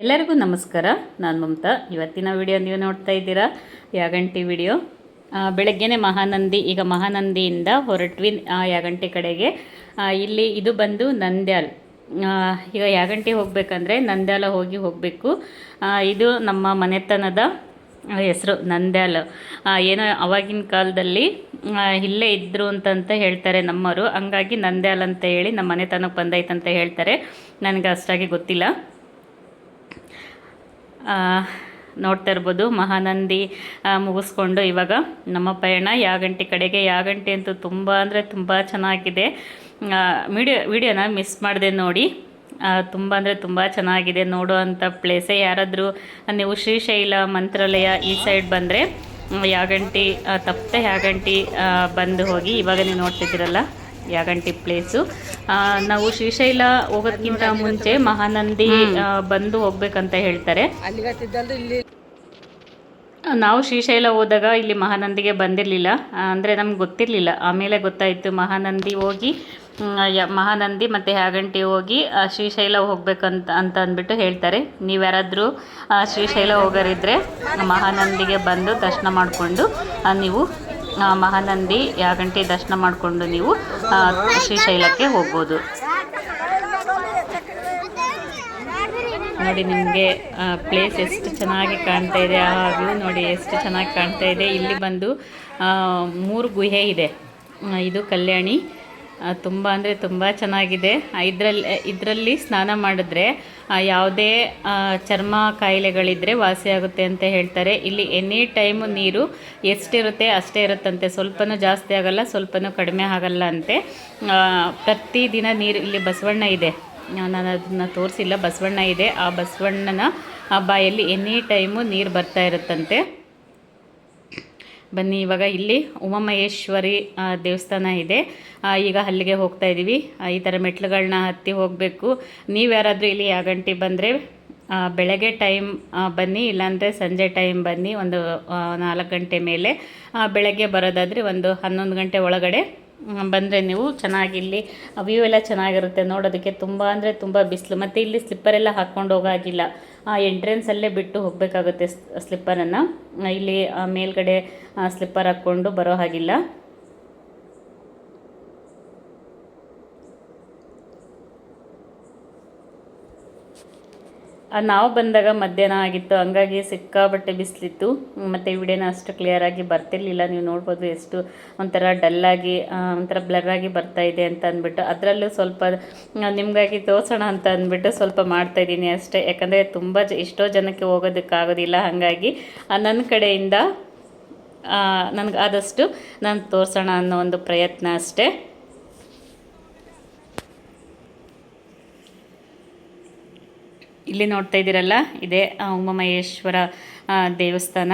ಎಲ್ಲರಿಗೂ ನಮಸ್ಕಾರ. ನಾನು ಮಮತಾ. ಇವತ್ತಿನ ವಿಡಿಯೋ ನೀವು ನೋಡ್ತಾ ಇದ್ದೀರಾ ಯಾಗಂಟಿ ವಿಡಿಯೋ. ಬೆಳಗ್ಗೆನೇ ಮಹಾನಂದಿ, ಈಗ ಮಹಾನಂದಿಯಿಂದ ಹೊರಟ್ವಿ ಯಾಗಂಟಿ ಕಡೆಗೆ. ಇಲ್ಲಿ ಇದು ಬಂದು ನಂದ್ಯಾಲ್. ಈಗ ಯಾಗಂಟಿ ಹೋಗಬೇಕಂದ್ರೆ ನಂದ್ಯಾಲ ಹೋಗಬೇಕು. ಇದು ನಮ್ಮ ಮನೆತನದ ಹೆಸರು ನಂದ್ಯಾಲ್. ಏನೋ ಆವಾಗಿನ ಕಾಲದಲ್ಲಿ ಇಲ್ಲೇ ಇದ್ದರು ಅಂತ ಹೇಳ್ತಾರೆ ನಮ್ಮವರು. ಹಂಗಾಗಿ ನಂದ್ಯಾಲ್ ಅಂತ ಹೇಳಿ ನಮ್ಮ ಮನೆತನಕ್ಕೆ ಬಂದೈತಂತ ಹೇಳ್ತಾರೆ. ನನಗೆ ಅಷ್ಟಾಗಿ ಗೊತ್ತಿಲ್ಲ. ನೋಡ್ತಾ ಇರ್ಬೋದು ಮಹಾನಂದಿ ಮುಗಿಸ್ಕೊಂಡು ಇವಾಗ ನಮ್ಮ ಪಯಣ ಯಾಗಂಟಿ ಕಡೆಗೆ. ಯಾಗಂಟಿ ಅಂತೂ ತುಂಬ ಅಂದರೆ ತುಂಬ ಚೆನ್ನಾಗಿದೆ. ವಿಡಿಯೋನ ಮಿಸ್ ಮಾಡಿದೆ ನೋಡಿ. ತುಂಬ ಅಂದರೆ ತುಂಬ ಚೆನ್ನಾಗಿದೆ ನೋಡೋ ಅಂಥ ಪ್ಲೇಸೇ. ಯಾರಾದರೂ ನೀವು ಶ್ರೀಶೈಲ ಮಂತ್ರಾಲಯ ಈ ಸೈಡ್ ಬಂದರೆ ಯಾಗಂಟಿ ತಪ್ಪದೆ ಯಾಗಂಟಿ ಬಂದು ಹೋಗಿ. ಇವಾಗ ನೀವು ನೋಡ್ತಿದ್ದೀರಲ್ಲ ಯಾಗಂಟಿ ಪ್ಲೇಸು. ನಾವು ಶ್ರೀಶೈಲ ಹೋಗೋದಕ್ಕಿಂತ ಮುಂಚೆ ಮಹಾನಂದಿ ಬಂದು ಹೋಗ್ಬೇಕಂತ ಹೇಳ್ತಾರೆ. ನಾವು ಶ್ರೀಶೈಲ ಹೋದಾಗ ಇಲ್ಲಿ ಮಹಾನಂದಿಗೆ ಬಂದಿರಲಿಲ್ಲ, ಅಂದರೆ ನಮ್ಗೆ ಗೊತ್ತಿರಲಿಲ್ಲ. ಆಮೇಲೆ ಗೊತ್ತಾಯಿತು ಮಹಾನಂದಿ ಹೋಗಿ ಮಹಾನಂದಿ ಮತ್ತು ಯಾಗಂಟಿ ಹೋಗಿ ಶ್ರೀಶೈಲ ಹೋಗ್ಬೇಕಂತ ಅಂದ್ಬಿಟ್ಟು ಹೇಳ್ತಾರೆ. ನೀವು ಯಾರಾದರೂ ಶ್ರೀಶೈಲ ಹೋಗೋರಿದ್ದರೆ ಮಹಾನಂದಿಗೆ ಬಂದು ದರ್ಶನ ಮಾಡಿಕೊಂಡು ನೀವು ಮಹಾನಂದಿ ಯಾಗಂಟಿ ದರ್ಶನ ಮಾಡಿಕೊಂಡು ನೀವು ಶ್ರೀಶೈಲಕ್ಕೆ ಹೋಗ್ಬೋದು. ನೋಡಿ ನಿಮಗೆ ಪ್ಲೇಸ್ ಎಷ್ಟು ಚೆನ್ನಾಗಿ ಕಾಣ್ತಾ ಇದೆ. ಆ ವ್ಯೂ ನೋಡಿ ಎಷ್ಟು ಚೆನ್ನಾಗಿ ಕಾಣ್ತಾ ಇದೆ. ಇಲ್ಲಿ ಬಂದು 3 ಗುಹೆ ಇದೆ. ಇದು ಕಲ್ಯಾಣಿ. ತುಂಬ ಅಂದರೆ ತುಂಬ ಚೆನ್ನಾಗಿದೆ. ಇದರಲ್ಲಿ ಸ್ನಾನ ಮಾಡಿದ್ರೆ ಯಾವುದೇ ಚರ್ಮ ಕಾಯಿಲೆಗಳಿದ್ದರೆ ವಾಸಿಯಾಗುತ್ತೆ ಅಂತ ಹೇಳ್ತಾರೆ. ಇಲ್ಲಿ ಎನಿ ಟೈಮು ನೀರು ಎಷ್ಟಿರುತ್ತೆ ಅಷ್ಟೇ ಇರುತ್ತಂತೆ. ಸ್ವಲ್ಪನೂ ಜಾಸ್ತಿ ಆಗಲ್ಲ, ಸ್ವಲ್ಪನೂ ಕಡಿಮೆ ಆಗಲ್ಲ ಅಂತೆ. ಪ್ರತಿದಿನ ನೀರು ಇಲ್ಲಿ ಬಸವಣ್ಣ ಇದೆ, ನಾನು ಅದನ್ನು ತೋರಿಸಿಲ್ಲ. ಬಸವಣ್ಣ ಇದೆ. ಆ ಬಸವಣ್ಣನ ಬಾಯಲ್ಲಿ ಎನಿ ಟೈಮು ನೀರು ಬರ್ತಾ ಇರುತ್ತಂತೆ. ಬನ್ನಿ ಇವಾಗ ಇಲ್ಲಿ ಉಮಾಮಹೇಶ್ವರಿ ದೇವಸ್ಥಾನ ಇದೆ. ಈಗ ಅಲ್ಲಿಗೆ ಹೋಗ್ತಾ ಇದ್ದೀವಿ. ಈ ಥರ ಮೆಟ್ಲುಗಳನ್ನ ಹತ್ತಿ ಹೋಗಬೇಕು. ನೀವು ಯಾರಾದರೂ ಇಲ್ಲಿ ಯಾಗಂಟಿ ಬಂದರೆ ಬೆಳಗ್ಗೆ ಟೈಮ್ ಬನ್ನಿ, ಇಲ್ಲಾಂದರೆ ಸಂಜೆ ಟೈಮ್ ಬನ್ನಿ. ಒಂದು 4 ಗಂಟೆ ಮೇಲೆ. ಬೆಳಗ್ಗೆ ಬರೋದಾದರೆ ಒಂದು 11 ಗಂಟೆ ಒಳಗಡೆ ಬಂದರೆ ನೀವು ಚೆನ್ನಾಗಿ ಇಲ್ಲಿ ವ್ಯೂ ಎಲ್ಲ ಚೆನ್ನಾಗಿರುತ್ತೆ ನೋಡೋದಕ್ಕೆ. ತುಂಬ ಅಂದರೆ ತುಂಬ ಬಿಸಿಲು. ಮತ್ತು ಇಲ್ಲಿ ಸ್ಲಿಪ್ಪರೆಲ್ಲ ಹಾಕ್ಕೊಂಡು ಹೋಗೋಗಿಲ್ಲ, ಎಂಟ್ರೆನ್ಸಲ್ಲೇ ಬಿಟ್ಟು ಹೋಗಬೇಕಾಗುತ್ತೆ ಸ್ಲಿಪ್ಪರನ್ನು. ಇಲ್ಲಿ ಮೇಲ್ಗಡೆ ಸ್ಲಿಪ್ಪರ್ ಹಾಕ್ಕೊಂಡು ಬರೋ ಹಾಗಿಲ್ಲ. ನಾವು ಬಂದಾಗ ಮಧ್ಯಾಹ್ನ ಆಗಿತ್ತು, ಹಂಗಾಗಿ ಸಿಕ್ಕಾಬಟ್ಟೆ ಬಿಸಿಲಿತ್ತು. ಮತ್ತು ವಿಡಿಯೋನ ಅಷ್ಟು ಕ್ಲಿಯರಾಗಿ ಬರ್ತಿರ್ಲಿಲ್ಲ. ನೀವು ನೋಡ್ಬೋದು ಎಷ್ಟು ಒಂಥರ ಡಲ್ಲಾಗಿ ಒಂಥರ ಬ್ಲರ್ರಾಗಿ ಬರ್ತಾಯಿದೆ ಅಂತ ಅಂದ್ಬಿಟ್ಟು. ಅದರಲ್ಲೂ ಸ್ವಲ್ಪ ನಿಮಗಾಗಿ ತೋರಿಸೋಣ ಅಂತ ಅಂದ್ಬಿಟ್ಟು ಸ್ವಲ್ಪ ಮಾಡ್ತಾಯಿದ್ದೀನಿ ಅಷ್ಟೇ. ಯಾಕಂದರೆ ತುಂಬ ಎಷ್ಟೋ ಜನಕ್ಕೆ ಹೋಗೋದಕ್ಕಾಗೋದಿಲ್ಲ. ಹಾಗಾಗಿ ನನ್ನ ಕಡೆಯಿಂದ ನನಗೆ ಆದಷ್ಟು ನಾನು ತೋರಿಸೋಣ ಅನ್ನೋ ಒಂದು ಪ್ರಯತ್ನ ಅಷ್ಟೇ. ಇಲ್ಲಿ ನೋಡ್ತಾ ಇದ್ದೀರಲ್ಲ, ಇದೇ ಉಮಾಮಹೇಶ್ವರ ದೇವಸ್ಥಾನ,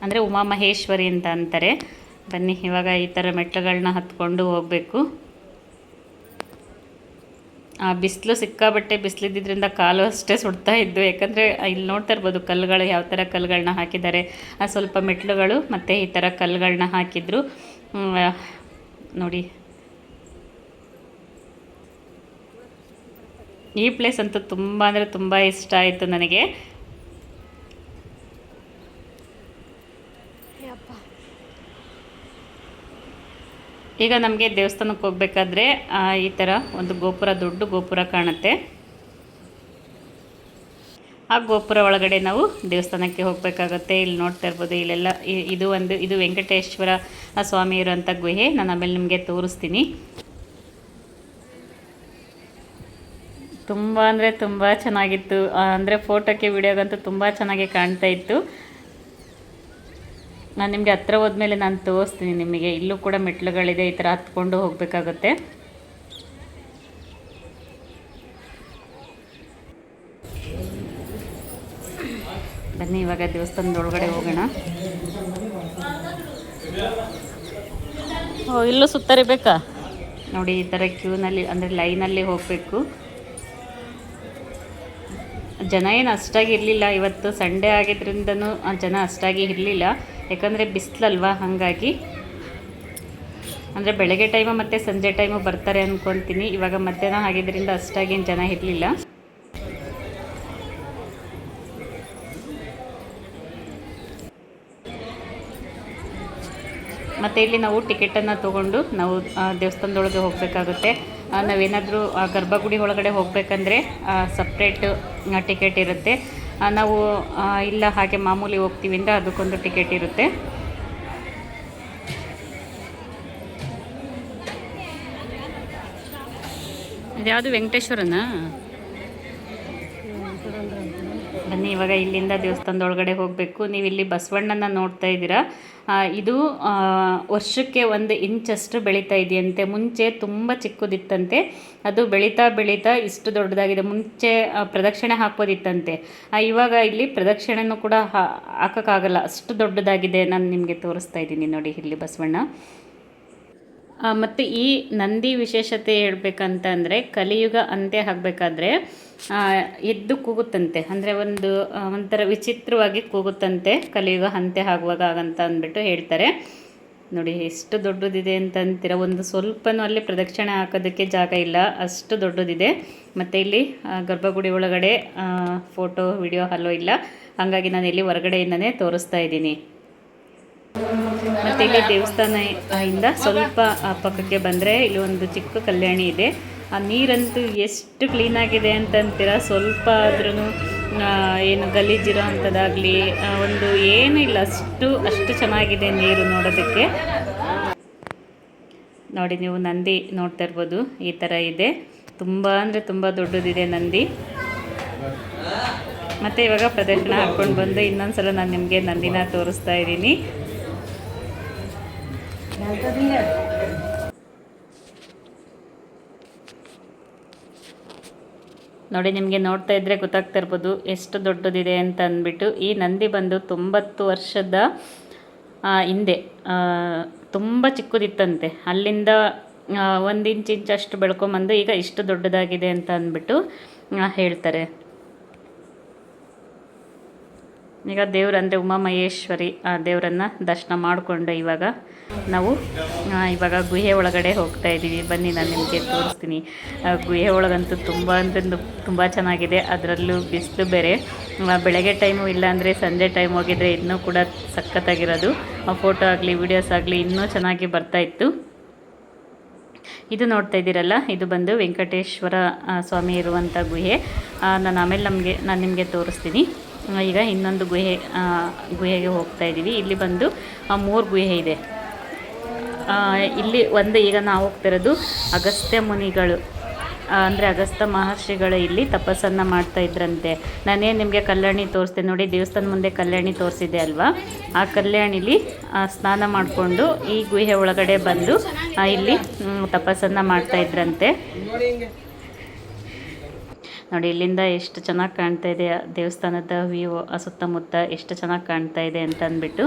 ಅಂದರೆ ಉಮಾಮಹೇಶ್ವರಿ ಅಂತ ಅಂತಾರೆ. ಬನ್ನಿ ಇವಾಗ ಈ ಥರ ಮೆಟ್ಲುಗಳನ್ನ ಹತ್ಕೊಂಡು ಹೋಗಬೇಕು. ಬಿಸಿಲು ಸಿಕ್ಕಾಬಟ್ಟೆ ಬಿಸಿಲಿದ್ದರಿಂದ ಕಾಲು ಅಷ್ಟೇ ಸುಡ್ತಾ ಇದ್ದು. ಯಾಕಂದರೆ ಇಲ್ಲಿ ನೋಡ್ತಾ ಇರ್ಬೋದು ಕಲ್ಲುಗಳು ಯಾವ ಥರ ಕಲ್ಲುಗಳನ್ನ ಹಾಕಿದ್ದಾರೆ. ಸ್ವಲ್ಪ ಮೆಟ್ಲುಗಳು ಮತ್ತು ಈ ಥರ ಕಲ್ಲುಗಳನ್ನ ಹಾಕಿದ್ರು ನೋಡಿ. ಈ ಪ್ಲೇಸ್ ಅಂತೂ ತುಂಬ ಅಂದರೆ ತುಂಬ ಇಷ್ಟ ಆಯಿತು ನನಗೆ. ಈಗ ನಮಗೆ ದೇವಸ್ಥಾನಕ್ಕೆ ಹೋಗಬೇಕಾದ್ರೆ ಈ ಥರ ಒಂದು ಗೋಪುರ, ದೊಡ್ಡ ಗೋಪುರ ಕಾಣುತ್ತೆ. ಆ ಗೋಪುರ ಒಳಗಡೆ ನಾವು ದೇವಸ್ಥಾನಕ್ಕೆ ಹೋಗಬೇಕಾಗುತ್ತೆ. ಇಲ್ಲಿ ನೋಡ್ತಾ ಇರ್ಬೋದು ಇಲ್ಲೆಲ್ಲ ಇದು ವೆಂಕಟೇಶ್ವರ ಸ್ವಾಮಿ ಇರೋಂಥ ಗುಹೆ. ನಾನು ಆಮೇಲೆ ನಿಮಗೆ ತೋರಿಸ್ತೀನಿ. ತುಂಬ ಅಂದರೆ ತುಂಬ ಚೆನ್ನಾಗಿತ್ತು. ಅಂದರೆ ಫೋಟೋಕ್ಕೆ ವಿಡಿಯೋಗಂತೂ ತುಂಬ ಚೆನ್ನಾಗಿ ಕಾಣ್ತಾ ಇತ್ತು. ನಾನು ನಿಮಗೆ ಹತ್ರ ಹೋದ್ಮೇಲೆ ನಾನು ತೋರಿಸ್ತೀನಿ ನಿಮಗೆ. ಇಲ್ಲೂ ಕೂಡ ಮೆಟ್ಲುಗಳಿದೆ, ಈ ಥರ ಹತ್ಕೊಂಡು ಹೋಗಬೇಕಾಗುತ್ತೆ. ಬನ್ನಿ ಇವಾಗ ದೇವಸ್ಥಾನದ ಒಳಗಡೆ ಹೋಗೋಣ. ಇಲ್ಲೂ ಸುತ್ತರಿಬೇಕಾ ನೋಡಿ. ಈ ಥರ ಕ್ಯೂನಲ್ಲಿ ಅಂದರೆ ಲೈನಲ್ಲಿ ಹೋಗಬೇಕು. ಜನ ಏನು ಅಷ್ಟಾಗಿ ಇರಲಿಲ್ಲ. ಇವತ್ತು ಸಂಡೇ ಆಗಿದ್ರಿಂದನೂ ಜನ ಅಷ್ಟಾಗಿ ಇರಲಿಲ್ಲ. ಯಾಕಂದರೆ ಬಿಸಿಲಲ್ವ, ಹಾಗಾಗಿ. ಅಂದರೆ ಬೆಳಗ್ಗೆ ಟೈಮು ಮತ್ತು ಸಂಜೆ ಟೈಮು ಬರ್ತಾರೆ ಅಂದ್ಕೊತೀನಿ. ಇವಾಗ ಮಧ್ಯಾಹ್ನ ಆಗಿದ್ದರಿಂದ ಅಷ್ಟಾಗೇನು ಜನ ಇರಲಿಲ್ಲ. ಮತ್ತು ಇಲ್ಲಿ ನಾವು ಟಿಕೆಟನ್ನು ತೊಗೊಂಡು ನಾವು ದೇವಸ್ಥಾನದೊಳಗೆ ಹೋಗಬೇಕಾಗುತ್ತೆ. ನಾವೇನಾದರೂ ಗರ್ಭಗುಡಿ ಒಳಗಡೆ ಹೋಗಬೇಕಂದ್ರೆ ಸಪ್ರೇಟ್ ಟಿಕೆಟ್ ಇರುತ್ತೆ. ನಾವು ಇಲ್ಲ ಹಾಗೆ ಮಾಮೂಲಿ ಹೋಗ್ತೀವಿ ಅಂದರೆ ಅದಕ್ಕೊಂದು ಟಿಕೆಟ್ ಇರುತ್ತೆ. ಇದ್ಯಾವುದು ವೆಂಕಟೇಶ್ವರನ? ಬನ್ನಿ ಇವಾಗ ಇಲ್ಲಿಂದ ದೇವಸ್ಥಾನದೊಳಗಡೆ ಹೋಗಬೇಕು. ನೀವು ಇಲ್ಲಿ ಬಸವಣ್ಣನ ನೋಡ್ತಾ ಇದ್ದೀರಾ. ಇದು ವರ್ಷಕ್ಕೆ 1 ಇಂಚಷ್ಟು ಬೆಳೀತಾ ಇದೆಯಂತೆ. ಮುಂಚೆ ತುಂಬ ಚಿಕ್ಕದಿತ್ತಂತೆ, ಅದು ಬೆಳೀತಾ ಬೆಳೀತಾ ಇಷ್ಟು ದೊಡ್ಡದಾಗಿದೆ. ಮುಂಚೆ ಪ್ರದಕ್ಷಿಣೆ ಹಾಕ್ಬೋದಿತ್ತಂತೆ, ಇವಾಗ ಇಲ್ಲಿ ಪ್ರದಕ್ಷಿಣೆನೂ ಕೂಡ ಹಾಕೋಕ್ಕಾಗಲ್ಲ, ಅಷ್ಟು ದೊಡ್ಡದಾಗಿದೆ. ನಾನು ನಿಮಗೆ ತೋರಿಸ್ತಾ ಇದ್ದೀನಿ ನೋಡಿ ಇಲ್ಲಿ ಬಸವಣ್ಣ. ಮತ್ತು ಈ ನಂದಿ ವಿಶೇಷತೆ ಹೇಳಬೇಕಂತ ಅಂದರೆ ಕಲಿಯುಗ ಅಂತ್ಯ ಆಗಬೇಕಾದ್ರೆ ಎದ್ದು ಕೂಗುತ್ತಂತೆ. ಅಂದರೆ ಒಂಥರ ವಿಚಿತ್ರವಾಗಿ ಕೂಗುತ್ತಂತೆ ಕಲಿಯುಗ ಅಂತ್ಯ ಆಗುವಾಗ ಅಂತ ಅಂದ್ಬಿಟ್ಟು ಹೇಳ್ತಾರೆ. ನೋಡಿ ಎಷ್ಟು ದೊಡ್ಡದಿದೆ ಅಂತ ಅಂತೀರ. ಒಂದು ಸ್ವಲ್ಪನೂ ಅಲ್ಲಿ ಪ್ರದಕ್ಷಿಣೆ ಹಾಕೋದಕ್ಕೆ ಜಾಗ ಇಲ್ಲ, ಅಷ್ಟು ದೊಡ್ಡದಿದೆ. ಮತ್ತು ಇಲ್ಲಿ ಗರ್ಭಗುಡಿ ಒಳಗಡೆ ಫೋಟೋ ವಿಡಿಯೋ ಅಲೋ ಇಲ್ಲ, ಹಾಗಾಗಿ ನಾನು ಇಲ್ಲಿ ಹೊರಗಡೆಯಿಂದನೇ ತೋರಿಸ್ತಾ ಇದ್ದೀನಿ. ಮತ್ತು ಇಲ್ಲಿ ದೇವಸ್ಥಾನ ಇಂದ ಸ್ವಲ್ಪ ಪಕ್ಕಕ್ಕೆ ಬಂದರೆ ಇಲ್ಲಿ ಒಂದು ಚಿಕ್ಕ ಕಲ್ಯಾಣಿ ಇದೆ. ಆ ನೀರಂತೂ ಎಷ್ಟು ಕ್ಲೀನಾಗಿದೆ ಅಂತಂತೀರ. ಸ್ವಲ್ಪ ಆದ್ರೂ ಏನು ಗಲೀಜಿರೋ ಅಂಥದ್ದಾಗಲಿ ಒಂದು ಏನೂ ಇಲ್ಲ, ಅಷ್ಟು ಚೆನ್ನಾಗಿದೆ ನೀರು ನೋಡೋದಕ್ಕೆ. ನೋಡಿ ನೀವು ನಂದಿ ನೋಡ್ತಾ ಇರ್ಬೋದು, ಈ ಥರ ಇದೆ. ತುಂಬ ಅಂದರೆ ತುಂಬ ದೊಡ್ಡದಿದೆ ನಂದಿ. ಮತ್ತು ಇವಾಗ ಪ್ರದಕ್ಷಿಣೆ ಹಾಕ್ಕೊಂಡು ಬಂದು ಇನ್ನೊಂದು ಸಲ ನಾನು ನಿಮಗೆ ನಂದಿನ ತೋರಿಸ್ತಾ ಇದ್ದೀನಿ. ನೋಡಿ ನಿಮಗೆ ನೋಡ್ತಾ ಇದ್ದರೆ ಗೊತ್ತಾಗ್ತಾ ಇರ್ಬೋದು ಎಷ್ಟು ದೊಡ್ಡದಿದೆ ಅಂತ ಅಂದ್ಬಿಟ್ಟು. ಈ ನಂದಿ ಬಂದು 90 ವರ್ಷದ ಹಿಂದೆ ತುಂಬ ಚಿಕ್ಕದಿತ್ತಂತೆ. ಅಲ್ಲಿಂದ 1 ಇಂಚಷ್ಟು ಬೆಳ್ಕೊಂಬಂದು ಈಗ ಇಷ್ಟು ದೊಡ್ಡದಾಗಿದೆ ಅಂತ ಅಂದ್ಬಿಟ್ಟು ಹೇಳ್ತಾರೆ. ಈಗ ದೇವ್ರು ಅಂದರೆ ಉಮಾಮಹೇಶ್ವರಿ ದೇವರನ್ನು ದರ್ಶನ ಮಾಡಿಕೊಂಡು ಇವಾಗ ನಾವು ಗುಹೆ ಒಳಗಡೆ ಹೋಗ್ತಾ ಇದ್ದೀವಿ. ಬನ್ನಿ ನಾನು ನಿಮಗೆ ತೋರಿಸ್ತೀನಿ. ಗುಹೆ ಒಳಗಂತೂ ತುಂಬ ಅಂದರೆ ತುಂಬ ಚೆನ್ನಾಗಿದೆ. ಅದರಲ್ಲೂ ಬಿಸಿಲು ಬೇರೆ. ಬೆಳಗ್ಗೆ ಟೈಮು ಇಲ್ಲ ಅಂದರೆ ಸಂಜೆ ಟೈಮ್ ಹೋಗಿದರೆ ಇನ್ನೂ ಕೂಡ ಸಖತ್ತಾಗಿರೋದು. ಫೋಟೋ ಆಗಲಿ ವಿಡಿಯೋಸ್ ಆಗಲಿ ಇನ್ನೂ ಚೆನ್ನಾಗಿ ಬರ್ತಾಯಿತ್ತು. ಇದು ನೋಡ್ತಾ ಇದ್ದೀರಲ್ಲ, ಇದು ಬಂದು ವೆಂಕಟೇಶ್ವರ ಸ್ವಾಮಿ ಇರುವಂಥ ಗುಹೆ. ನಾನು ನಿಮಗೆ ತೋರಿಸ್ತೀನಿ. ಈಗ ಇನ್ನೊಂದು ಗುಹೆಗೆ ಹೋಗ್ತಾ ಇದ್ದೀವಿ. ಇಲ್ಲಿ ಬಂದು 3 ಗುಹೆ ಇದೆ. ಇಲ್ಲಿ ಈಗ ನಾವು ಹೋಗ್ತಿರೋದು ಅಗಸ್ತ್ಯ ಮುನಿಗಳು ಅಂದರೆ ಅಗಸ್ತ್ಯ ಮಹರ್ಷಿಗಳು ಇಲ್ಲಿ ತಪಸ್ಸನ್ನು ಮಾಡ್ತಾ ಇದ್ರಂತೆ. ನಾನೇನು ನಿಮಗೆ ಕಲ್ಯಾಣಿ ತೋರಿಸ್ದೆ ನೋಡಿ, ದೇವಸ್ಥಾನ ಮುಂದೆ ಕಲ್ಯಾಣಿ ತೋರಿಸಿದೆ ಅಲ್ವಾ, ಆ ಕಲ್ಯಾಣಿಲಿ ಸ್ನಾನ ಮಾಡಿಕೊಂಡು ಈ ಗುಹೆ ಒಳಗಡೆ ಬಂದು ಇಲ್ಲಿ ತಪಸ್ಸನ್ನು ಮಾಡ್ತಾ ಇದ್ರಂತೆ. ನೋಡಿ ಇಲ್ಲಿಂದ ಎಷ್ಟು ಚೆನ್ನಾಗಿ ಕಾಣ್ತಾ ಇದೆ ದೇವಸ್ಥಾನದ ವ್ಯೂ, ಸುತ್ತಮುತ್ತ ಎಷ್ಟು ಚೆನ್ನಾಗಿ ಕಾಣ್ತಾ ಇದೆ ಅಂತ ಅಂದ್ಬಿಟ್ಟು.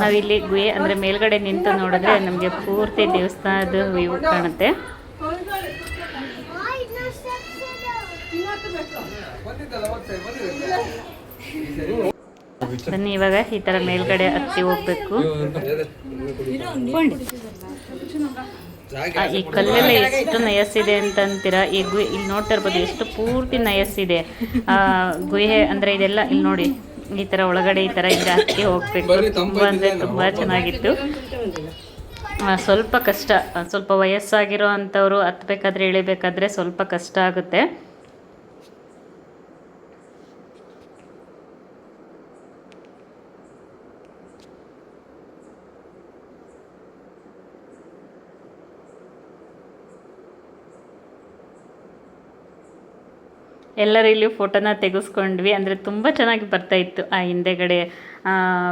ನಾವಿಲ್ಲಿ ಗುಹೆ ಅಂದರೆ ಮೇಲ್ಗಡೆ ನಿಂತು ನೋಡಿದ್ರೆ ನಮಗೆ ಪೂರ್ತಿ ದೇವಸ್ಥಾನದ ವ್ಯೂ ಕಾಣುತ್ತೆ. ಬನ್ನಿ ಇವಾಗ ಈ ಥರ ಮೇಲ್ಗಡೆ ಹತ್ತಿ ಹೋಗ್ಬೇಕು. ಈ ಕಲ್ಲೆಲ್ಲ ಎಷ್ಟು ನಯಸ್ಸಿದೆ ಅಂತ ಅಂತೀರಾ. ಇಲ್ಲಿ ನೋಡ್ತಾ ಇರ್ಬೋದು ಎಷ್ಟು ಪೂರ್ತಿ ನಯಸ್ಸಿದೆ ಗುಹೆ ಅಂದರೆ ಇದೆಲ್ಲ. ಇಲ್ಲಿ ನೋಡಿ ಈ ಥರ ಒಳಗಡೆ ಈ ಥರ ಇದ್ರೆ ಹತ್ತಿ ಹೋಗ್ಬೇಕು. ತುಂಬ ಅಂದರೆ ತುಂಬ ಚೆನ್ನಾಗಿತ್ತು. ಸ್ವಲ್ಪ ಕಷ್ಟ, ಸ್ವಲ್ಪ ವಯಸ್ಸಾಗಿರೋ ಅಂಥವ್ರು ಹತ್ಬೇಕಾದ್ರೆ ಇಳಿಬೇಕಾದ್ರೆ ಸ್ವಲ್ಪ ಕಷ್ಟ ಆಗುತ್ತೆ. ಎಲ್ಲರೂ ಇಲ್ಲಿ ಫೋಟೋನ ತೆಗೆಸ್ಕೊಂಡ್ವಿ. ಅಂದರೆ ತುಂಬ ಚೆನ್ನಾಗಿ ಬರ್ತಾಯಿತ್ತು. ಆ ಹಿಂದೆಗಡೆ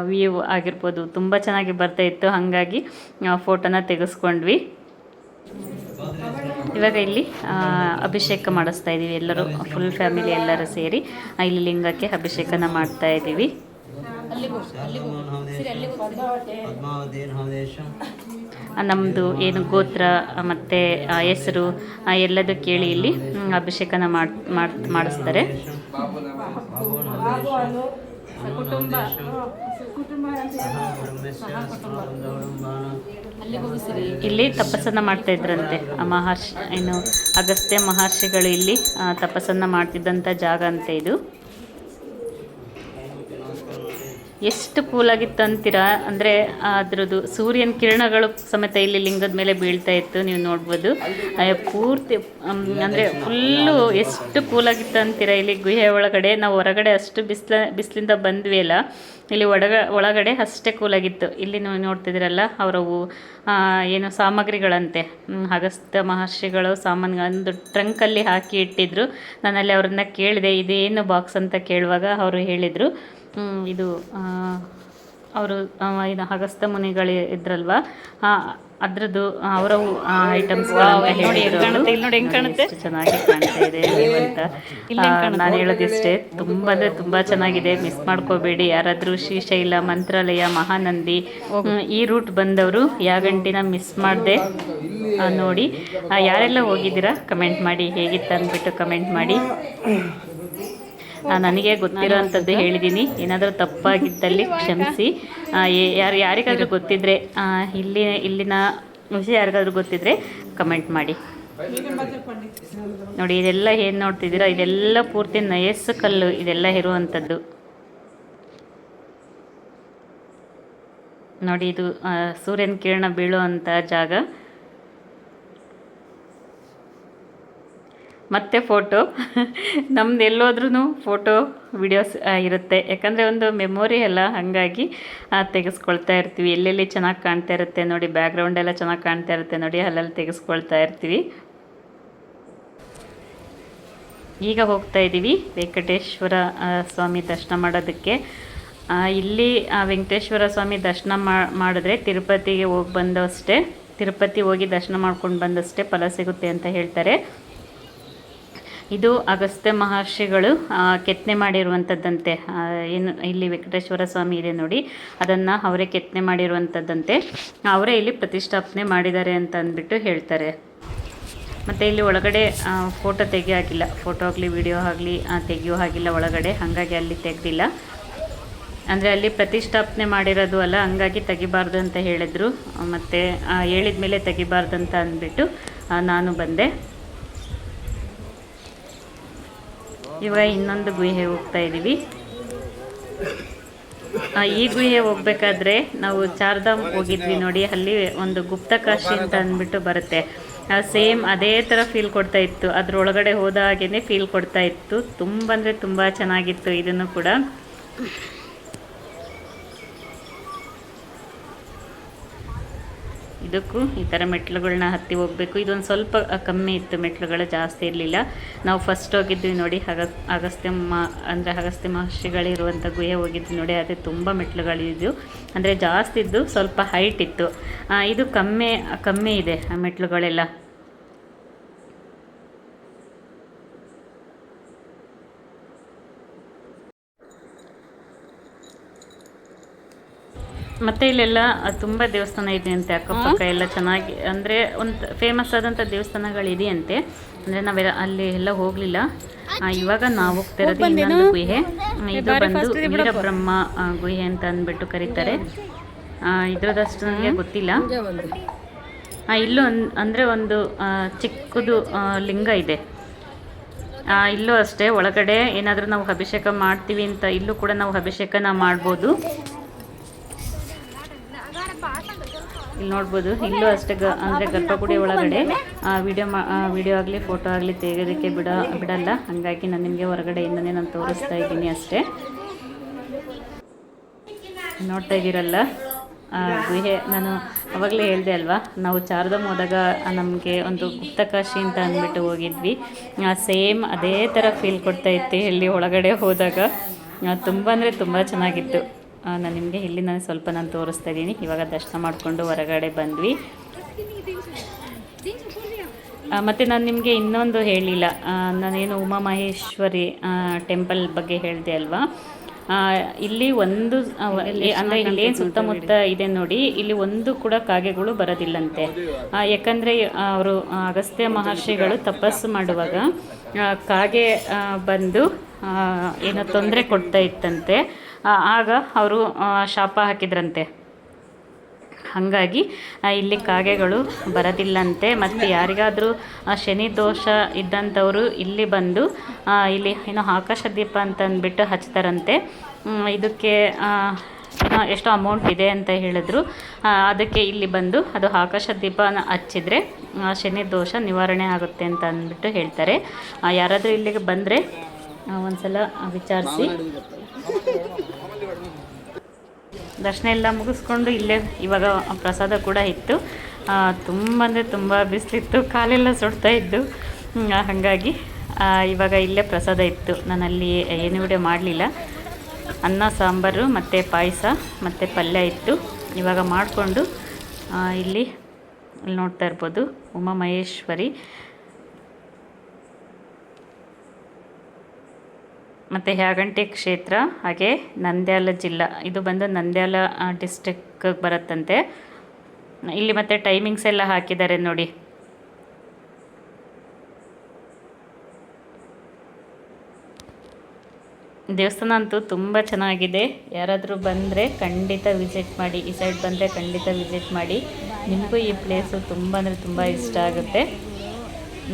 ವ್ಯೂ ಆಗಿರ್ಬೋದು ತುಂಬ ಚೆನ್ನಾಗಿ ಬರ್ತಾಯಿತ್ತು. ಹಾಗಾಗಿ ಫೋಟೋನ ತೆಗೆಸ್ಕೊಂಡ್ವಿ. ಇವಾಗ ಇಲ್ಲಿ ಅಭಿಷೇಕ ಮಾಡಿಸ್ತಾ ಇದ್ದೀವಿ. ಎಲ್ಲರೂ ಫುಲ್ ಫ್ಯಾಮಿಲಿ ಎಲ್ಲರೂ ಸೇರಿ ಇಲ್ಲಿ ಲಿಂಗಕ್ಕೆ ಅಭಿಷೇಕನ ಮಾಡ್ತಾ ಇದ್ದೀವಿ. ನಮ್ಮದು ಏನು ಗೋತ್ರ ಮತ್ತು ಹೆಸರು ಎಲ್ಲದೂ ಕೇಳಿ ಇಲ್ಲಿ ಅಭಿಷೇಕನ ಮಾಡಿಸ್ತಾರೆ. ಇಲ್ಲಿ ತಪಸ್ಸನ್ನು ಮಾಡ್ತಾ ಇದ್ರಂತೆ ಮಹರ್ಷಿ, ಏನು ಅಗಸ್ತ್ಯ ಮಹರ್ಷಿಗಳು ಇಲ್ಲಿ ತಪಸ್ಸನ್ನು ಮಾಡ್ತಿದ್ದಂಥ ಜಾಗ ಅಂತ ಇದು. ಎಷ್ಟು ಕೂಲಾಗಿತ್ತು ಅಂತೀರಾ. ಅಂದರೆ ಅದರದ್ದು ಸೂರ್ಯನ ಕಿರಣಗಳು ಸಮೇತ ಇಲ್ಲಿ ಲಿಂಗದ ಮೇಲೆ ಬೀಳ್ತಾ ಇತ್ತು, ನೀವು ನೋಡ್ಬೋದು. ಪೂರ್ತಿ ಅಂದರೆ ಫುಲ್ಲು ಎಷ್ಟು ಕೂಲಾಗಿತ್ತು ಅಂತೀರಾ. ಇಲ್ಲಿ ಗುಹೆ ಒಳಗಡೆ ನಾವು ಹೊರಗಡೆ ಅಷ್ಟು ಬಿಸಿಲಿಂದ ಬಂದ್ವಿ ಅಲ್ಲ, ಇಲ್ಲಿ ಒಳಗಡೆ ಅಷ್ಟೇ ಕೂಲಾಗಿತ್ತು. ಇಲ್ಲಿ ನೀವು ನೋಡ್ತಿದ್ದೀರಲ್ಲ ಅವರವು ಏನು ಸಾಮಗ್ರಿಗಳಂತೆ, ಅಗಸ್ತ್ಯ ಮಹರ್ಷಿಗಳು ಸಾಮಾನುಗಳೊಂದು ಟ್ರಂಕಲ್ಲಿ ಹಾಕಿ ಇಟ್ಟಿದ್ರು. ನಾನಲ್ಲಿ ಅವ್ರನ್ನ ಕೇಳಿದೆ ಇದೇನು ಬಾಕ್ಸ್ ಅಂತ ಕೇಳುವಾಗ ಅವರು ಹೇಳಿದರು ಇದು ಅವರು ಇದು ಅಗಸ್ತ್ಯ ಮುನಿಗಳು ಇದ್ರಲ್ವ ಅದ್ರದ್ದು ಅವರವು ಐಟಮ್ಸ್ ನೋಡಿ ಹೆಂಗೆ ಕಾಣುತ್ತೆ, ಚೆನ್ನಾಗಿ ಕಾಣ್ತಾ ಇದೆ ಅಂತ. ನಾನು ಹೇಳೋದಿಷ್ಟೇ, ತುಂಬ ಅಂದರೆ ತುಂಬ ಚೆನ್ನಾಗಿದೆ, ಮಿಸ್ ಮಾಡ್ಕೋಬೇಡಿ. ಯಾರಾದರೂ ಶ್ರೀಶೈಲ, ಮಂತ್ರಾಲಯ, ಮಹಾನಂದಿ ಈ ರೂಟ್ ಬಂದವರು ಯಾಗಂಟಿನ ಮಿಸ್ ಮಾಡದೆ ನೋಡಿ. ಯಾರೆಲ್ಲ ಹೋಗಿದ್ದೀರಾ ಕಮೆಂಟ್ ಮಾಡಿ, ಹೇಗಿತ್ತು ಅಂದ್ಬಿಟ್ಟು ಕಮೆಂಟ್ ಮಾಡಿ. ನನಗೆ ಗೊತ್ತಿರೋ ಅಂಥದ್ದು ಹೇಳಿದ್ದೀನಿ, ಏನಾದರೂ ತಪ್ಪಾಗಿದ್ದಲ್ಲಿ ಕ್ಷಮಿಸಿ. ಯಾರಿಗಾದರೂ ಗೊತ್ತಿದ್ದರೆ ಇಲ್ಲಿನ ವಿಷಯ ಯಾರಿಗಾದ್ರೂ ಗೊತ್ತಿದ್ದರೆ ಕಮೆಂಟ್ ಮಾಡಿ. ನೋಡಿ ಇದೆಲ್ಲ ಏನು ನೋಡ್ತಿದ್ದೀರಾ, ಇದೆಲ್ಲ ಪೂರ್ತಿ ನಯಸ್ಸು ಕಲ್ಲು ಇದೆಲ್ಲ ಇರುವಂಥದ್ದು. ನೋಡಿ ಇದು ಸೂರ್ಯನ ಕಿರಣ ಬೀಳುವಂಥ ಜಾಗ. ಮತ್ತು ಫೋಟೋ ನಮ್ದು ಎಲ್ಲೋದ್ರೂ ಫೋಟೋ ವಿಡಿಯೋಸ್ ಇರುತ್ತೆ, ಯಾಕಂದರೆ ಒಂದು ಮೆಮೊರಿ ಅಲ್ಲ, ಹಾಗಾಗಿ ತೆಗೆಸ್ಕೊಳ್ತಾ ಇರ್ತೀವಿ. ಎಲ್ಲೆಲ್ಲಿ ಚೆನ್ನಾಗಿ ಕಾಣ್ತಾ ಇರುತ್ತೆ ನೋಡಿ, ಬ್ಯಾಕ್ಗ್ರೌಂಡ್ ಎಲ್ಲ ಚೆನ್ನಾಗಿ ಕಾಣ್ತಾ ಇರುತ್ತೆ ನೋಡಿ, ಅಲ್ಲಲ್ಲಿ ತೆಗೆಸ್ಕೊಳ್ತಾ ಇರ್ತೀವಿ. ಈಗ ಹೋಗ್ತಾ ಇದ್ದೀವಿ ವೆಂಕಟೇಶ್ವರ ಸ್ವಾಮಿ ದರ್ಶನ ಮಾಡೋದಕ್ಕೆ. ಇಲ್ಲಿ ವೆಂಕಟೇಶ್ವರ ಸ್ವಾಮಿ ದರ್ಶನ ಮಾಡಿದ್ರೆ ತಿರುಪತಿಗೆ ಹೋಗಿ ಬಂದಷ್ಟೇ, ತಿರುಪತಿ ಹೋಗಿ ದರ್ಶನ ಮಾಡ್ಕೊಂಡು ಬಂದಷ್ಟೇ ಫಲ ಸಿಗುತ್ತೆ ಅಂತ ಹೇಳ್ತಾರೆ. ಇದು ಅಗಸ್ತ್ಯ ಮಹರ್ಷಿಗಳು ಕೆತ್ತನೆ ಮಾಡಿರುವಂಥದ್ದಂತೆ. ಏನು ಇಲ್ಲಿ ವೆಂಕಟೇಶ್ವರ ಸ್ವಾಮಿ ಇದೆ ನೋಡಿ, ಅದನ್ನು ಅವರೇ ಕೆತ್ತನೆ ಮಾಡಿರುವಂಥದ್ದಂತೆ, ಅವರೇ ಇಲ್ಲಿ ಪ್ರತಿಷ್ಠಾಪನೆ ಮಾಡಿದ್ದಾರೆ ಅಂತ ಅಂದ್ಬಿಟ್ಟು ಹೇಳ್ತಾರೆ. ಮತ್ತು ಇಲ್ಲಿ ಒಳಗಡೆ ಫೋಟೋ ತೆಗಿಯೋ ಹಾಗಿಲ್ಲ, ಫೋಟೋ ಆಗಲಿ ವಿಡಿಯೋ ಆಗಲಿ ತೆಗಿಯೋ ಹಾಗಿಲ್ಲ ಒಳಗಡೆ, ಹಾಗಾಗಿ ಅಲ್ಲಿ ತೆಗೆದಿಲ್ಲ. ಅಂದರೆ ಅಲ್ಲಿ ಪ್ರತಿಷ್ಠಾಪನೆ ಮಾಡಿರೋದು ಅಲ್ಲ, ಹಂಗಾಗಿ ತೆಗಿಬಾರ್ದು ಅಂತ ಹೇಳಿದರು. ಮತ್ತು ಹೇಳಿದ ಮೇಲೆ ತೆಗಿಬಾರ್ದು ಅಂತ ಅಂದ್ಬಿಟ್ಟು ನಾನು ಬಂದೆ. ಇವಾಗ ಇನ್ನೊಂದು ಗುಹೆ ಹೋಗ್ತಾ ಇದ್ದೀವಿ. ಈ ಗುಹೆ ಹೋಗ್ಬೇಕಾದ್ರೆ ನಾವು ಚಾರ್ಧಾಮ್ ಹೋಗಿದ್ವಿ ನೋಡಿ, ಅಲ್ಲಿ ಒಂದು ಗುಪ್ತಕಾಶಿ ಅಂತ ಅಂದ್ಬಿಟ್ಟು ಬರುತ್ತೆ. ಸೇಮ್ ಅದೇ ಥರ ಫೀಲ್ ಕೊಡ್ತಾ ಇತ್ತು, ಅದರೊಳಗಡೆ ಹೋದ ಹಾಗೇ ಫೀಲ್ ಕೊಡ್ತಾ ಇತ್ತು. ತುಂಬ ಅಂದರೆ ತುಂಬ ಚೆನ್ನಾಗಿತ್ತು ಇದನ್ನು ಕೂಡ. ಇದಕ್ಕೂ ಈ ಥರ ಮೆಟ್ಲುಗಳನ್ನ ಹತ್ತಿ ಹೋಗಬೇಕು. ಇದೊಂದು ಸ್ವಲ್ಪ ಕಮ್ಮಿ ಇತ್ತು, ಮೆಟ್ಲುಗಳು ಜಾಸ್ತಿ ಇರಲಿಲ್ಲ. ನಾವು ಫಸ್ಟ್ ಹೋಗಿದ್ವಿ ನೋಡಿ, ಅಗಸ್ತ್ಯ ಮಹರ್ಷಿಗಳಿರುವಂಥ ಗುಹೆ ಹೋಗಿದ್ವಿ ನೋಡಿ, ಅದೇ ತುಂಬ ಮೆಟ್ಲುಗಳಿದ್ದು, ಅಂದರೆ ಜಾಸ್ತಿ ಇದ್ದು ಸ್ವಲ್ಪ ಹೈಟ್ ಇತ್ತು. ಇದು ಕಮ್ಮಿ ಇದೆ ಮೆಟ್ಲುಗಳೆಲ್ಲ. ಮತ್ತು ಇಲ್ಲೆಲ್ಲ ತುಂಬ ದೇವಸ್ಥಾನ ಇದೆಯಂತೆ ಅಕ್ಕಪಕ್ಕ ಎಲ್ಲ ಚೆನ್ನಾಗಿ, ಅಂದರೆ ಒಂದು ಫೇಮಸ್ ಆದಂಥ ದೇವಸ್ಥಾನಗಳಿದೆಯಂತೆ. ಅಂದರೆ ನಾವೆಲ್ಲ ಅಲ್ಲಿ ಎಲ್ಲ ಹೋಗಲಿಲ್ಲ. ಇವಾಗ ನಾವು ಹೋಗ್ತಾ ಇರೋದು ಇನ್ನೊಂದು ಗುಹೆ. ಇದು ಬಂದು ವೀರಬ್ರಹ್ಮ ಗುಹೆ ಅಂತ ಅಂದ್ಬಿಟ್ಟು ಕರೀತಾರೆ. ಇದ್ರದಷ್ಟು ನನಗೆ ಗೊತ್ತಿಲ್ಲ. ಇಲ್ಲೂ ಅಂದರೆ ಒಂದು ಚಿಕ್ಕದು ಲಿಂಗ ಇದೆ. ಇಲ್ಲೂ ಅಷ್ಟೇ, ಒಳಗಡೆ ಏನಾದರೂ ನಾವು ಅಭಿಷೇಕ ಮಾಡ್ತೀವಿ ಅಂತ ಇಲ್ಲೂ ಕೂಡ ನಾವು ಅಭಿಷೇಕನ ಮಾಡ್ಬೋದು. ಇಲ್ಲಿ ನೋಡ್ಬೋದು, ಇಲ್ಲೂ ಅಷ್ಟೇ ಅಂದರೆ ಗರ್ಭಗುಡಿ ಒಳಗಡೆ ವಿಡಿಯೋ ಆಗಲಿ ಫೋಟೋ ಆಗಲಿ ತೆಗೆಯೋದಕ್ಕೆ ಬಿಡಲ್ಲ. ಹಾಗಾಗಿ ನಾನು ನಿಮಗೆ ಹೊರಗಡೆಯಿಂದನೇ ನಾನು ತೋರಿಸ್ತಾ ಇದ್ದೀನಿ ಅಷ್ಟೇ. ನೋಡ್ತಾ ಇದ್ದೀರಲ್ಲ ಗುಹೆ, ನಾನು ಅವಾಗಲೇ ಹೇಳಿದೆ ಅಲ್ವಾ, ನಾವು ಚಾರ್ಧಾಮ್ ಹೋದಾಗ ನಮಗೆ ಒಂದು ಗುಪ್ತಕಾಶಿ ಅಂತ ಅಂದ್ಬಿಟ್ಟು ಹೋಗಿದ್ವಿ. ಸೇಮ್ ಅದೇ ಥರ ಫೀಲ್ ಕೊಡ್ತಾ ಇತ್ತು ಇಲ್ಲಿ ಒಳಗಡೆ ಹೋದಾಗ. ತುಂಬ ಅಂದರೆ ತುಂಬ ಚೆನ್ನಾಗಿತ್ತು. ನಾನು ನಿಮಗೆ ಇಲ್ಲಿ ಸ್ವಲ್ಪ ತೋರಿಸ್ತಾ ಇದ್ದೀನಿ. ಇವಾಗ ದರ್ಶನ ಮಾಡಿಕೊಂಡು ಹೊರಗಡೆ ಬಂದ್ವಿ. ಮತ್ತು ನಾನು ನಿಮಗೆ ಇನ್ನೊಂದು ಹೇಳಿಲ್ಲ, ನಾನೇನು ಉಮಾಮಹೇಶ್ವರಿ ಟೆಂಪಲ್ ಬಗ್ಗೆ ಹೇಳಿದೆ ಅಲ್ವಾ. ಇಲ್ಲಿ ಒಂದು ಅಂದರೆ ಇಲ್ಲೇನು ಸುತ್ತಮುತ್ತ ಇದೆ ನೋಡಿ, ಇಲ್ಲಿ ಒಂದು ಕೂಡ ಕಾಗೆಗಳು ಬರೋದಿಲ್ಲಂತೆ. ಯಾಕಂದರೆ ಅವರು ಅಗಸ್ತ್ಯ ಮಹರ್ಷಿಗಳು ತಪಸ್ಸು ಮಾಡುವಾಗ ಕಾಗೆ ಬಂದು ಏನೋ ತೊಂದರೆ ಕೊಡ್ತಾ ಇತ್ತಂತೆ. ಆಗ ಅವರು ಶಾಪ ಹಾಕಿದ್ರಂತೆ. ಹಾಗಾಗಿ ಇಲ್ಲಿ ಕಾಗೆಗಳು ಬರೋದಿಲ್ಲಂತೆ. ಮತ್ತು ಯಾರಿಗಾದರೂ ಶನಿ ದೋಷ ಇದ್ದಂಥವರು ಇಲ್ಲಿ ಬಂದು ಇಲ್ಲಿ ಏನೋ ಆಕಾಶ ದೀಪ ಅಂತ ಅಂದ್ಬಿಟ್ಟು ಹಚ್ತಾರಂತೆ. ಇದಕ್ಕೆ ಎಷ್ಟು ಅಮೌಂಟ್ ಇದೆ ಅಂತ ಹೇಳಿದ್ರು. ಅದಕ್ಕೆ ಇಲ್ಲಿ ಬಂದು ಅದು ಆಕಾಶ ದೀಪನ ಹಚ್ಚಿದರೆ ಶನಿ ದೋಷ ನಿವಾರಣೆ ಆಗುತ್ತೆ ಅಂತ ಅಂದ್ಬಿಟ್ಟು ಹೇಳ್ತಾರೆ. ಯಾರಾದರೂ ಇಲ್ಲಿಗೆ ಬಂದರೆ ಒಂದ್ಸಲ ವಿಚಾರಿಸಿ. ದರ್ಶನ ಎಲ್ಲ ಮುಗಿಸ್ಕೊಂಡು ಇಲ್ಲೇ ಇವಾಗ ಪ್ರಸಾದ ಕೂಡ ಇತ್ತು. ತುಂಬ ಅಂದರೆ ತುಂಬ ಬಿಸಿಲಿತ್ತು, ಕಾಲೆಲ್ಲ ಸುಡ್ತಾ ಇದ್ದು. ಹಾಗಾಗಿ ಇವಾಗ ಇಲ್ಲೇ ಪ್ರಸಾದ ಇತ್ತು. ನಾನು ಅಲ್ಲಿ ಏನು ವಿಡಿಯೋ ಮಾಡಲಿಲ್ಲ. ಅನ್ನ ಸಾಂಬಾರು ಮತ್ತು ಪಾಯಸ ಮತ್ತು ಪಲ್ಯ ಇತ್ತು. ಇವಾಗ ಮಾಡಿಕೊಂಡು ಇಲ್ಲಿ ನೋಡ್ತಾ ಇರ್ಬೋದು ಉಮಾಮಹೇಶ್ವರಿ ಮತ್ತು ಯಾಗಂಟಿ ಕ್ಷೇತ್ರ, ಹಾಗೆ ನಂದ್ಯಾಲ ಜಿಲ್ಲಾ. ಇದು ಬಂದು ನಂದ್ಯಾಲ ಡಿಸ್ಟಿಕ್ ಬರುತ್ತಂತೆ. ಇಲ್ಲಿ ಮತ್ತು ಟೈಮಿಂಗ್ಸ್ ಎಲ್ಲ ಹಾಕಿದ್ದಾರೆ ನೋಡಿ. ದೇವಸ್ಥಾನ ಅಂತೂ ತುಂಬ ಚೆನ್ನಾಗಿದೆ. ಯಾರಾದರೂ ಬಂದರೆ ಖಂಡಿತ ವಿಸಿಟ್ ಮಾಡಿ. ಈ ಸೈಡ್ ಬಂದರೆ ಖಂಡಿತ ವಿಸಿಟ್ ಮಾಡಿ. ನಿಮಗೂ ಈ ಪ್ಲೇಸು ತುಂಬ ಅಂದರೆ ತುಂಬ ಇಷ್ಟ ಆಗುತ್ತೆ.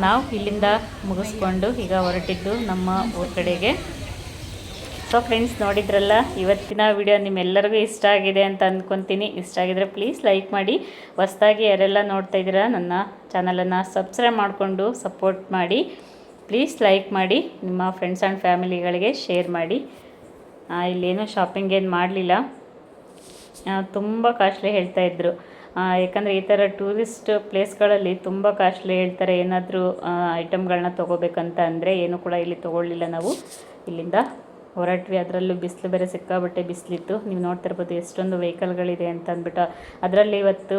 ನಾವು ಇಲ್ಲಿಂದ ಮುಗಿಸ್ಕೊಂಡು ಈಗ ಹೊರಟಿದ್ದು ನಮ್ಮ ಊರ ಕಡೆಗೆ. ಸೊ ಫ್ರೆಂಡ್ಸ್, ನೋಡಿದ್ರಲ್ಲ, ಇವತ್ತಿನ ವಿಡಿಯೋ ನಿಮ್ಮೆಲ್ಲರಿಗೂ ಇಷ್ಟ ಆಗಿದೆ ಅಂತ ಅಂದ್ಕೊತೀನಿ. ಇಷ್ಟ ಆಗಿದರೆ ಪ್ಲೀಸ್ ಲೈಕ್ ಮಾಡಿ. ಹೊಸದಾಗಿ ಯಾರೆಲ್ಲ ನೋಡ್ತಾ ಇದ್ದೀರಾ ನನ್ನ ಚಾನಲನ್ನು ಸಬ್ಸ್ಕ್ರೈಬ್ ಮಾಡಿಕೊಂಡು ಸಪೋರ್ಟ್ ಮಾಡಿ. ಪ್ಲೀಸ್ ಲೈಕ್ ಮಾಡಿ, ನಿಮ್ಮ ಫ್ರೆಂಡ್ಸ್ ಆ್ಯಂಡ್ ಫ್ಯಾಮಿಲಿಗಳಿಗೆ ಶೇರ್ ಮಾಡಿ. ಇಲ್ಲೇನು ಶಾಪಿಂಗ್ ಏನು ಮಾಡಲಿಲ್ಲ. ತುಂಬ ಕಾಸ್ಟ್ಲಿ ಹೇಳ್ತಾಯಿದ್ರು. ಯಾಕಂದರೆ ಈ ಥರ ಟೂರಿಸ್ಟ್ ಪ್ಲೇಸ್ಗಳಲ್ಲಿ ತುಂಬ ಕಾಸ್ಟ್ಲಿ ಹೇಳ್ತಾರೆ. ಏನಾದರೂ ಐಟಮ್ಗಳನ್ನ ತೊಗೋಬೇಕಂತ ಅಂದರೆ ಏನು ಕೂಡ ಇಲ್ಲಿ ತೊಗೊಳ್ಳಿಲ್ಲ. ನಾವು ಇಲ್ಲಿಂದ ಹೊರಟ್ವಿ. ಅದರಲ್ಲೂ ಬಿಸಿಲು ಬೇರೆ ಸಿಕ್ಕಾಬಟ್ಟೆ ಬಿಸಿಲಿತ್ತು. ನೀವು ನೋಡ್ತಿರ್ಬೋದು ಎಷ್ಟೊಂದು ವೆಹಿಕಲ್ಗಳಿದೆ ಅಂತ ಅಂದ್ಬಿಟ್ಟು. ಅದರಲ್ಲಿ ಇವತ್ತು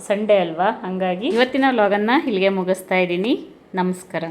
ಸಂಡೇ ಅಲ್ವಾ, ಹಾಗಾಗಿ ಇವತ್ತಿನ ವ್ಲಾಗನ್ನು ಇಲ್ಲಿಗೆ ಮುಗಿಸ್ತಾ ಇದ್ದೀನಿ. ನಮಸ್ಕಾರ.